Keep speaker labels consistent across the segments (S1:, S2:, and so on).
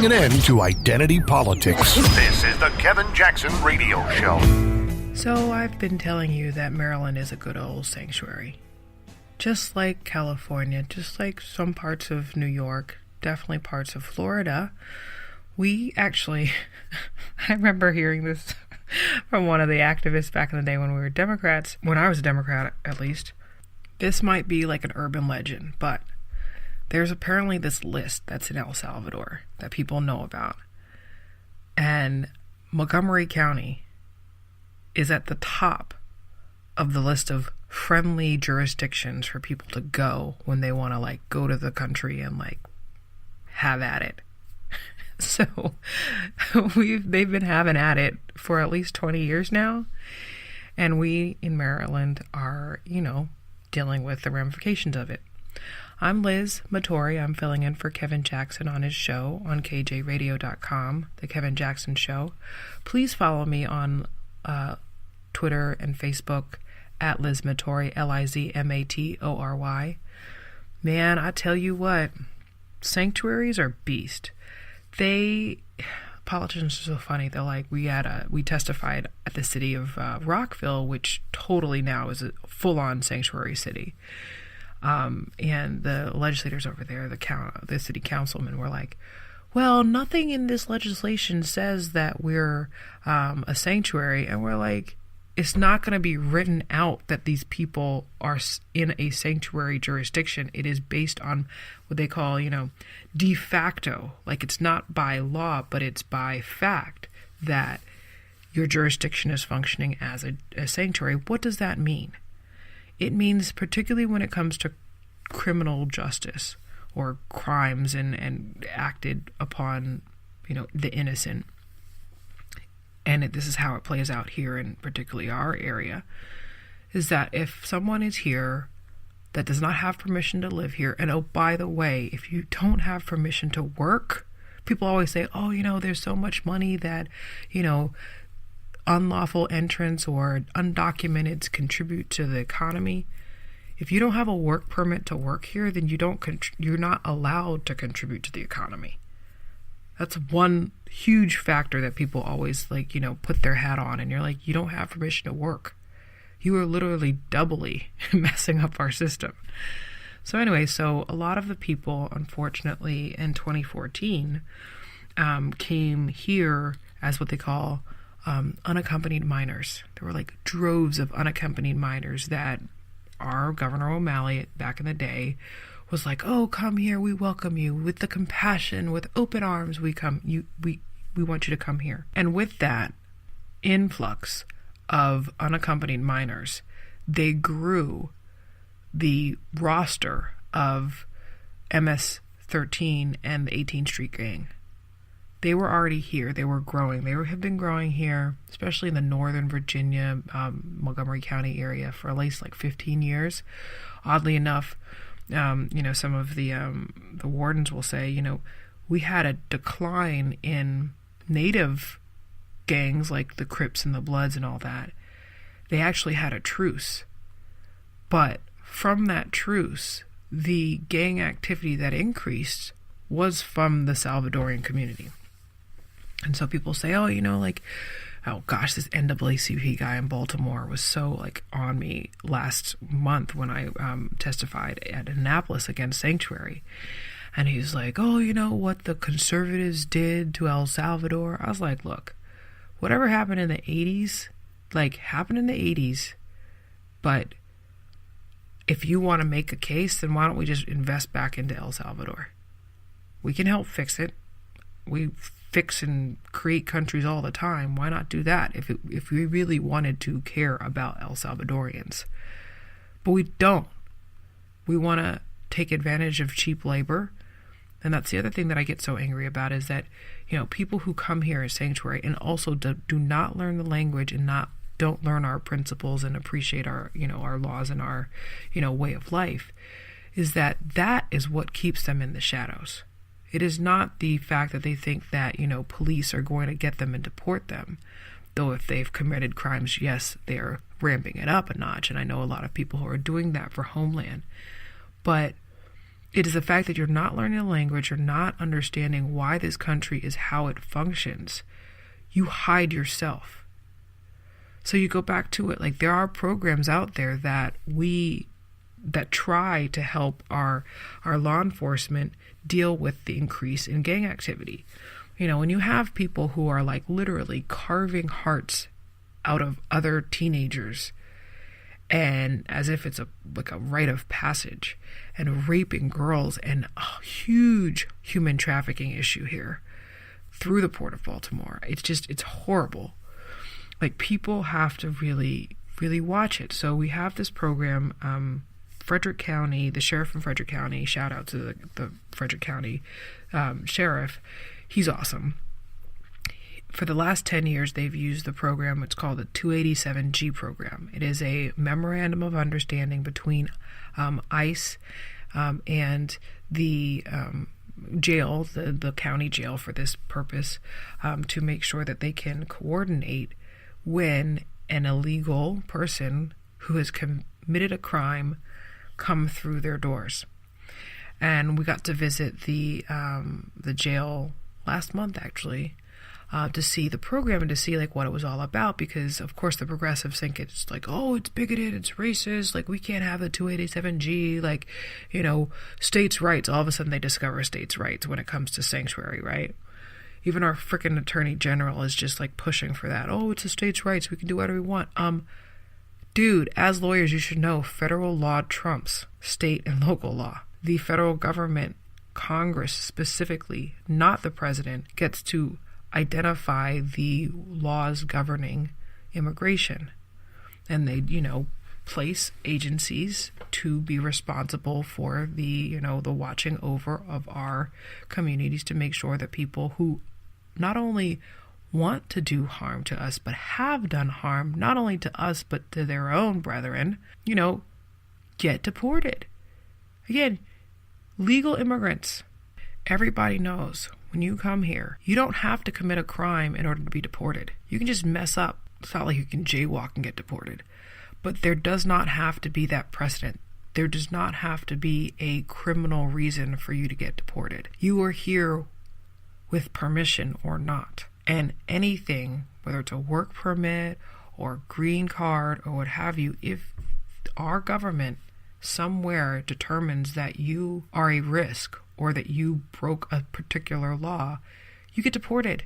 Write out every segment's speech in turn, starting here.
S1: putting an end to identity politics. This is the Kevin Jackson Radio Show.
S2: So I've been telling you that Maryland is a good old sanctuary. Just like California, just like some parts of New York, definitely parts of Florida. We actually, I remember hearing this from one of the activists back in the day when we were Democrats, when I was a Democrat at least. This might be like an urban legend, but there's apparently this list that's in El Salvador that people know about. And Montgomery County is at the top of the list of friendly jurisdictions for people to go when they want to like go to the country and like have at it. So they've been having at it for at least 20 years now. And we in Maryland are, dealing with the ramifications of it. I'm Liz Matory. I'm filling in for Kevin Jackson on his show on KJRadio.com, The Kevin Jackson Show. Please follow me on Twitter and Facebook at Liz Matory, LizMatory. Man, I tell you what, sanctuaries are beast. Politicians are so funny. They're like, we testified at the city of Rockville, which totally now is a full-on sanctuary city. And the legislators over there, the city councilmen were like, well, nothing in this legislation says that we're a sanctuary. And we're like, it's not going to be written out that these people are in a sanctuary jurisdiction. It is based on what they call, de facto. Like, it's not by law, but it's by fact that your jurisdiction is functioning as a sanctuary. What does that mean? It means, particularly when it comes to criminal justice or crimes and acted upon, the innocent. And this is how it plays out here in particularly our area, is that if someone is here that does not have permission to live here, and oh, by the way, if you don't have permission to work, people always say, oh, there's so much money that, unlawful entrants or undocumented contribute to the economy. If you don't have a work permit to work here, then you're not allowed to contribute to the economy. That's one huge factor that people always put their hat on, and you're like, you don't have permission to work. You are literally doubly messing up our system. So anyway, a lot of the people, unfortunately, in 2014, came here as what they call unaccompanied minors. There were like droves of unaccompanied minors that our Governor O'Malley back in the day was like, oh, come here, we welcome you with the compassion, with open arms, we want you to come here. And with that influx of unaccompanied minors, they grew the roster of MS-13 and the 18th Street Gang. They were already here. They were growing. They have been growing here, especially in the Northern Virginia, Montgomery County area for at least 15 years. Oddly enough, some of the wardens will say, we had a decline in native gangs like the Crips and the Bloods and all that. They actually had a truce. But from that truce, the gang activity that increased was from the Salvadorian community. And so people say, oh, oh gosh, this NAACP guy in Baltimore was so on me last month when I testified at Annapolis against Sanctuary. And he's like, oh, what the conservatives did to El Salvador? I was like, look, whatever happened in the 80s, happened in the 80s. But if you want to make a case, then why don't we just invest back into El Salvador? We can help fix it. We fix and create countries all the time. Why not do that if we really wanted to care about El Salvadorians? But we don't. We want to take advantage of cheap labor. And that's the other thing that I get so angry about is that, people who come here as sanctuary and also do not learn the language and don't learn our principles and appreciate our, our laws and our, way of life, is that is what keeps them in the shadows. It is not the fact that they think that, police are going to get them and deport them. Though if they've committed crimes, yes, they're ramping it up a notch. And I know a lot of people who are doing that for Homeland. But It is the fact that you're not learning the language, you're not understanding why this country is how it functions. You hide yourself. So you go back to it, like there are programs out there that try to help our law enforcement deal with the increase in gang activity. You know, when you have people who are like literally carving hearts out of other teenagers, and as if it's a rite of passage, and raping girls, and a huge human trafficking issue here through the Port of Baltimore. It's horrible. Like, people have to really, really watch it. So we have this program, Frederick County, the sheriff from Frederick County, shout out to the Frederick County sheriff. He's awesome. For the last 10 years, they've used the program. It's called the 287G program. It is a memorandum of understanding between ICE and the jail, the county jail for this purpose, to make sure that they can coordinate when an illegal person who has committed a crime come through their doors. And we got to visit the jail last month, actually, to see the program and to see like what it was all about, because of course the progressives think it's like, oh, it's bigoted, it's racist, like we can't have the 287G, like, you know, states' rights. All of a sudden they discover states' rights when it comes to sanctuary, right? Even our freaking attorney general is just like pushing for that. Oh, it's the states' rights, we can do whatever we want. Dude, as lawyers, you should know federal law trumps state and local law. The federal government, Congress specifically, not the president, gets to identify the laws governing immigration. And they, you know, place agencies to be responsible for the, you know, the watching over of our communities to make sure that people who not only want to do harm to us, but have done harm, not only to us, but to their own brethren, you know, get deported. Again, legal immigrants. Everybody knows when you come here, you don't have to commit a crime in order to be deported. You can just mess up. It's not like you can jaywalk and get deported. But there does not have to be that precedent. There does not have to be a criminal reason for you to get deported. You are here with permission or not. And anything, whether it's a work permit or green card or what have you, if our government somewhere determines that you are a risk or that you broke a particular law, you get deported.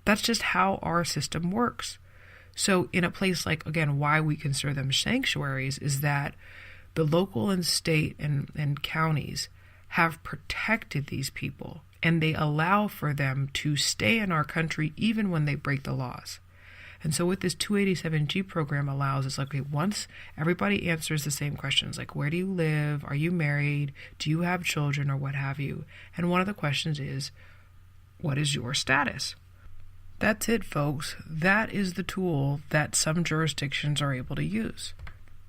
S2: That's just how our system works. So in a place like, again, why we consider them sanctuaries is that the local and state and counties have protected these people, and they allow for them to stay in our country even when they break the laws. And so what this 287G program allows is like, okay, once everybody answers the same questions, like where do you live? Are you married? Do you have children or what have you? And one of the questions is, what is your status? That's it, folks. That is the tool that some jurisdictions are able to use.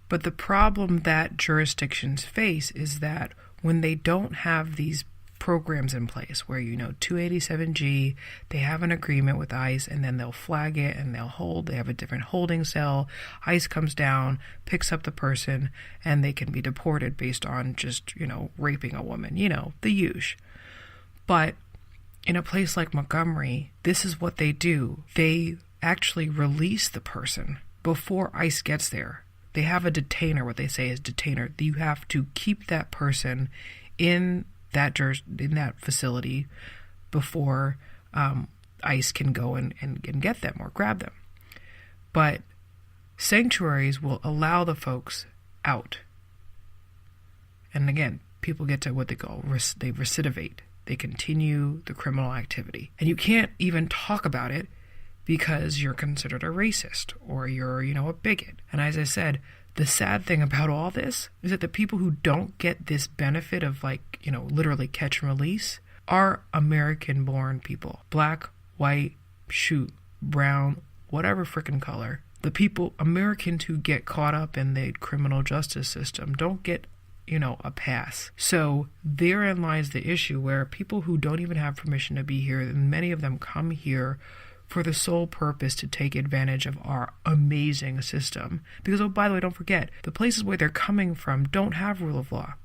S2: But the problem that jurisdictions face is that when they don't have these programs in place where, you know, 287G, they have an agreement with ICE and then they'll flag it and they'll hold, they have a different holding cell, ICE comes down, picks up the person, and they can be deported based on just, you know, raping a woman, you know, the usual. But in a place like Montgomery, this is what they do. They actually release the person before ICE gets there. They have a detainer, what they say is detainer. You have to keep that person in that facility before ICE can go and get them or grab them. But sanctuaries will allow the folks out. And again, people get to what they call, they recidivate. They continue the criminal activity. And you can't even talk about it because you're considered a racist or you're, you know, a bigot. And as I said, the sad thing about all this is that the people who don't get this benefit of, like, you know, literally catch and release are American-born people. Black, white, shoot, brown, whatever frickin' color. The people, Americans who get caught up in the criminal justice system don't get, you know, a pass. So therein lies the issue where people who don't even have permission to be here, and many of them come here for the sole purpose to take advantage of our amazing system. Because, oh, by the way, don't forget, the places where they're coming from don't have rule of law.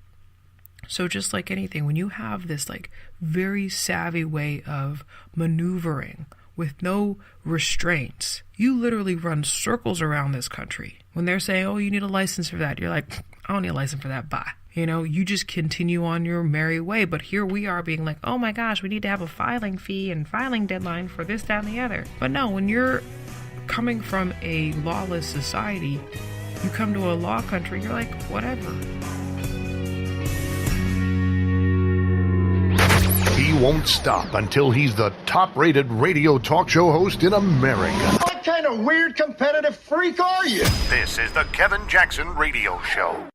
S2: So just like anything, when you have this like very savvy way of maneuvering with no restraints, you literally run circles around this country. When they're saying, oh, you need a license for that, you're like, I don't need a license for that, bye. You know, you just continue on your merry way. But here we are being like, oh my gosh, we need to have a filing fee and filing deadline for this, that, and the other. But no, when you're coming from a lawless society, you come to a law country, you're like, whatever.
S1: He won't stop until he's the top-rated radio talk show host in America.
S3: What kind of weird competitive freak are you?
S1: This is the Kevin Jackson Radio Show.